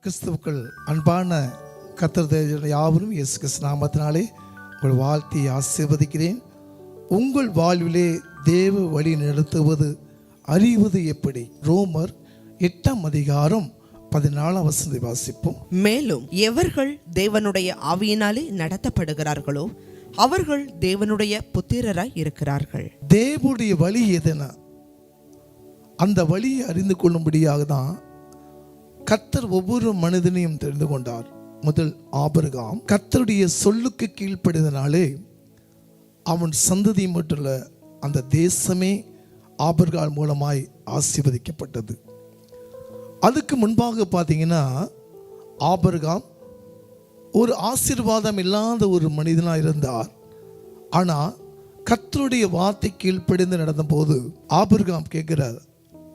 கிறிஸ்துவுக்குள் அன்பான கர்த்தர் யாவரும் இயேசு கிறிஸ்து நாமத்தினாலே உங்கள் வாழ்த்தி ஆசீர்வதிக்கிறேன். உங்கள் வாழ்விலே தேவ வழி நடத்துவது அறிவது எப்படி? ரோமர் 8:14 வாசிப்போம். மேலும் எவர்கள் தேவனுடைய ஆவியினாலே நடத்தப்படுகிறார்களோ அவர்கள் தேவனுடைய புத்திரராய் இருக்கிறார்கள். தேவனுடைய வழி எதுனா அந்த வழியை அறிந்து கொள்ளும்படியாக தான் கர்த்தர் ஒவ்வொரு மனிதனையும் தெரிந்து கொண்டார். முதல் ஆபிரகாம் கர்த்தருடைய சொல்லுக்கு கீழ்ப்படினாலே அவன் சந்ததி மட்டும் இல்ல, அந்த தேசமே ஆபிரகாம் மூலமாய் ஆசீர்வதிக்கப்பட்டது. அதுக்கு முன்பாக பார்த்தீங்கன்னா ஆபிரகாம் ஒரு ஆசீர்வாதம் இல்லாத ஒரு மனிதனாக இருந்தார். ஆனால் கர்த்தருடைய வார்த்தை கீழ்ப்படிந்து நடந்த போது ஆபிரகாம் கேட்கிறார்,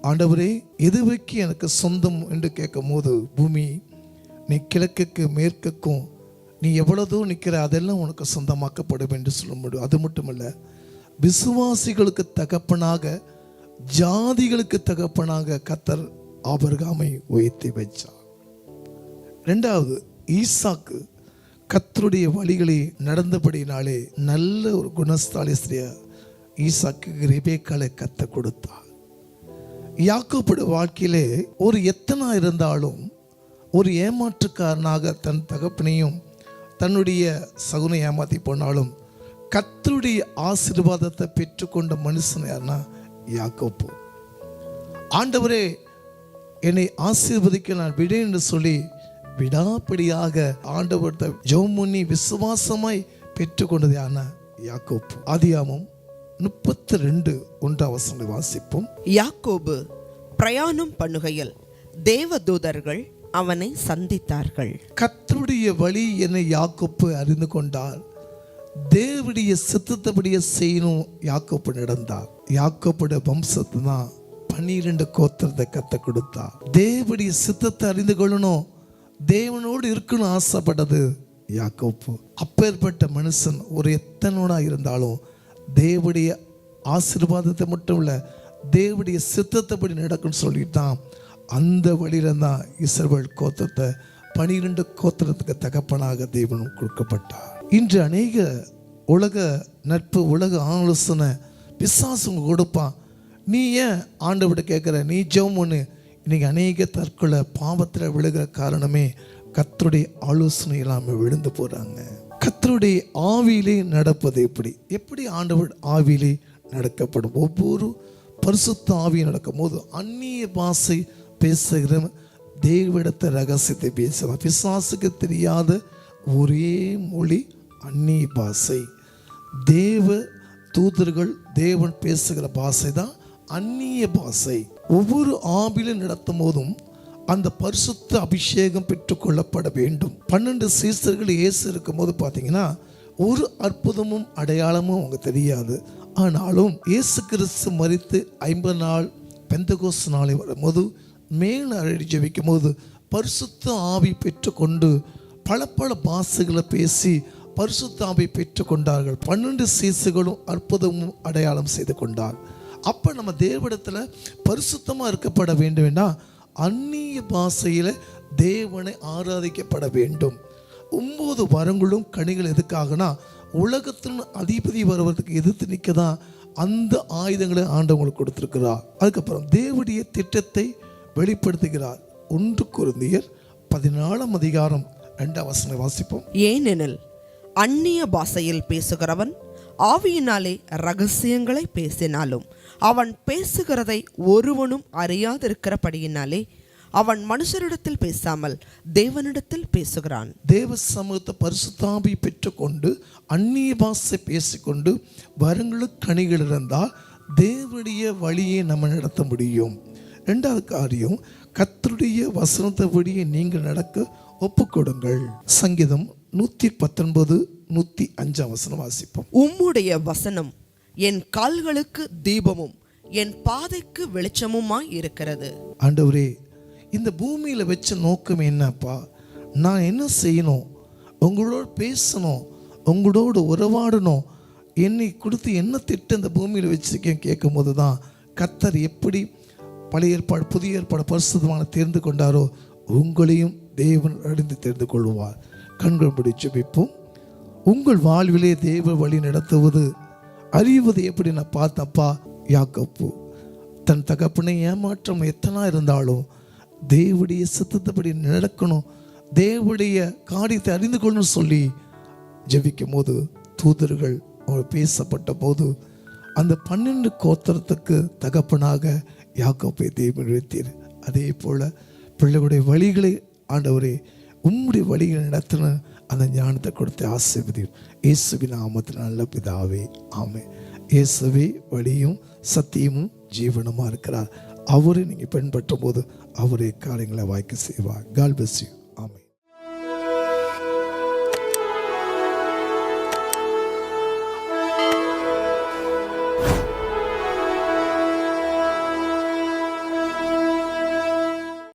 ஆண்டவரே எதுவைக்கு எனக்கு சொந்தம் என்று கேட்கும் போது, பூமி நீ கிழக்குக்கு மேற்குக்கும் நீ எவ்வளதோ நிற்கிற அதெல்லாம் உனக்கு சொந்தமாக்கப்படும் என்று சொல்ல முடியும். அது மட்டுமல்ல, விசுவாசிகளுக்கு தகப்பனாக ஜாதிகளுக்கு தகப்பனாக கர்த்தர் ஆபிரகாமை உயர்த்தி வைச்சார். ரெண்டாவது, ஈசாக்கு கர்த்தருடைய வழிகளை நடந்தபடினாலே நல்ல ஒரு குணஸ்தாலி ஸ்திரியா ஈசாக்கு ரெபேக்காளை கத்த கொடுத்தார். யாக்கோபுடைய வாழ்க்கையிலே ஒரு எத்தனா இருந்தாலும் ஒரு ஏமாற்றுக்காரனாக தன் தகப்பனையும் தன்னுடைய சகுனை ஏமாற்றி போனாலும் கர்த்தருடைய ஆசீர்வாதத்தை பெற்றுக்கொண்ட மனுஷன் யாருன்னா யாக்கோப்பு. ஆண்டவரே என்னை ஆசீர்வதிக்க நான் விடேன் என்று சொல்லி விடாப்பிடியாக ஆண்டவர்கிட்ட ஜெபம் பண்ணி விசுவாசமாய் பெற்றுக்கொண்டது யாருன்னா யாக்கோப்பு. ஆதியாகமம் 32:1 வாசிப்போம். யாக்கோபு பிரயாணம் பண்ணுகையில் தேவதூதர்கள் அவனை சந்தித்தார்கள். கர்த்தருடைய வழி என்னை யாக்கோப்பு அறிந்து கொண்டார். தேவனுடைய சித்தத்தபடியே செய்யணும் யாக்கோப்பு நடந்தார். யாக்கோப்புடைய வம்சத்தை தான் 12 கோத்திரத்தை கத்த கொடுத்தார். தேவனுடைய சித்தத்தை அறிந்து கொள்ளணும், தேவனோடு இருக்கணும் ஆசைப்பட்டது யாக்கோப்பு. அப்பேற்பட்ட மனுஷன் ஒரு எத்தனோடா இருந்தாலும் தேவனுடைய ஆசீர்வாதத்தை மட்டும் இல்லை, தேவனுடைய சித்தத்தைப்படி நடக்கும்னு சொல்லிட்டான். அந்த வழியில தான் இஸ்ரவேல் கோத்திரத்தை 12 கோத்திரத்துக்கு தகப்பனாக தேவன் கொடுக்கப்பட்டார். இன்று அநேக உலக நட்பு, உலக ஆலோசனை பிசாசு கொடுப்பான். நீ ஏன் ஆண்டவர்கிட்ட கேட்குற, நீ ஜெபம் பண்ணு. இன்னைக்கு அநேக தற்கொலை பாவத்தில் விழுகிற காரணமே கர்த்தருடைய ஆலோசனை இல்லாமல் விழுந்து போகிறாங்க. கர்த்தருடைய ஆவியிலே நடப்பது எப்படி ஆண்டவர் ஆவியிலே நடக்கப்படும். ஒவ்வொரு பரிசுத்த ஆவியை நடக்கும் போது அந்நிய பாஷை பேசுகிற தேவனிடத்தை ரகசியத்தை பேசலாம். பிசாசுக்கு தெரியாத ஒரே மொழி அந்நிய பாஷை. தேவ தூதர்கள் தேவன் பேசுகிற பாஷை தான் அந்நிய பாஷை. ஒவ்வொரு ஆவியிலும் நடத்தும் போதும் அந்த பரிசுத்த அபிஷேகம் பெற்றுக்கொள்ளப்பட வேண்டும். 12 சீசர்கள் இயேசு இருக்கும் போது பார்த்தீங்கன்னா ஒரு அற்புதமும் அடையாளமும் அவங்க தெரியாது. ஆனாலும் இயேசு கிறிஸ்து மரித்து 50 நாள் பெந்தகோஸ்து நாளை வரும்போது மேல் அழடி ஜெபிக்கும் போது பரிசுத்த ஆவி பெற்றுக்கொண்டு பல பாஷைகளை பேசி பரிசுத்த ஆவி பெற்றுக்கொண்டார்கள். 12 சீசுகளும் அற்புதமும் அடையாளம் செய்து கொண்டார். அப்போ நம்ம தேவனிடத்தில் பரிசுத்தமாக இருக்கப்பட வேண்டும்னா அந்நிய பாஷையில் தேவனை ஆராதிக்கப்பட வேண்டும். 9 வரங்களும் கனிகள் எதுக்காகனா உலகத்தின் அதிபதி வருவதற்கு எதிர்த்து நிற்க தான் அந்த ஆயுதங்களை ஆண்டவங்களுக்கு கொடுத்திருக்கிறார். அதுக்கப்புறம் தேவனுடைய திட்டத்தை வெளிப்படுத்துகிறார். 1 கொரிந்தியர் 14:2 வாசிப்போம். ஏனெனில் அந்நிய பாஷையில் பேசுகிறவன் ஆவியினாலே ரகசியங்களை பேசினாலும் அவன் பேசுகிறதை ஒருவனும் அறியாதிருக்கிறபடியினாலே அவன் மனுஷரிடத்தில் பேசாமல் தேவனிடத்தில் பேசுகிறான். தேவ சமூகத்தை பரிசுத்தாவி பெற்றுக்கொண்டு அந்நிய பாஷை பேசிக்கொண்டு வரங்களுக்கு கனிகள் இருந்தால் தேவனுடைய வழியை நம்ம நடத்த முடியும். 2வது காரியம், கர்த்தருடைய வசனத்தைப்படியே நீங்கள் நடக்க ஒப்புக்கொடுங்கள். சங்கீதம் 119:105 வாசிப்போம். உம்முடைய வசனம் என் கால்களுக்கு தீபமும் என் பாதைக்கு வெளிச்சமுமாய் இருக்கிறது. ஆண்டவரே, இந்த பூமியில் வச்ச நோக்கம் என்னப்பா? நான் என்ன செய்யணும்? உங்களோடு பேசணும், உங்களோடு உறவாடணும். என்னை கொடுத்து என்ன திட்டம் இந்த பூமியில் வச்சுருக்கேன் கேட்கும் போது தான் கர்த்தர் எப்படி பழைய ஏற்பாடு புதிய ஏற்பாடு பரிசுத்தமான தேர்ந்து கொண்டாரோ உங்களையும் தேவன் அறிந்து தெரிந்து கொள்வார். கண்கள் மூடி ஜெபிப்போம். உங்கள் வாழ்விலே தேவ வழி நடத்துவது அறிவது எப்படி நான் பார்த்தப்பா. யாக்கோப்பு தன் தகப்பனை ஏமாற்றம் எத்தனை இருந்தாலும் தேவனுடைய சித்தத்தைப்படி நடக்கணும், தேவனுடைய காரியத்தை அறிந்து கொள்ளணும்னு சொல்லி ஜெபிக்கும் போது தூதர்கள் அவர் பேசப்பட்ட போது அந்த 12 கோத்திரத்துக்கு தகப்பனாக யாக்கோப்பை தேவன் வைத்தீர். அதே போல பிள்ளைகளுடைய வழிகளை ஆண்டவரே உம்முடைய வழிகளை நடத்தின அந்த ஞானத்தை கொடுத்து ஆசீர்வதியும். இயேசுவின் நாமத்தில் நல்ல பிதாவே, ஆமென். இயேசுவே வழியும் சத்தியமும் ஜீவனுமா இருக்கிறார். அவரை நீங்கள் பின்பற்றும் போது அவரே காரியங்களை வாய்க்க செய்வார். God bless you.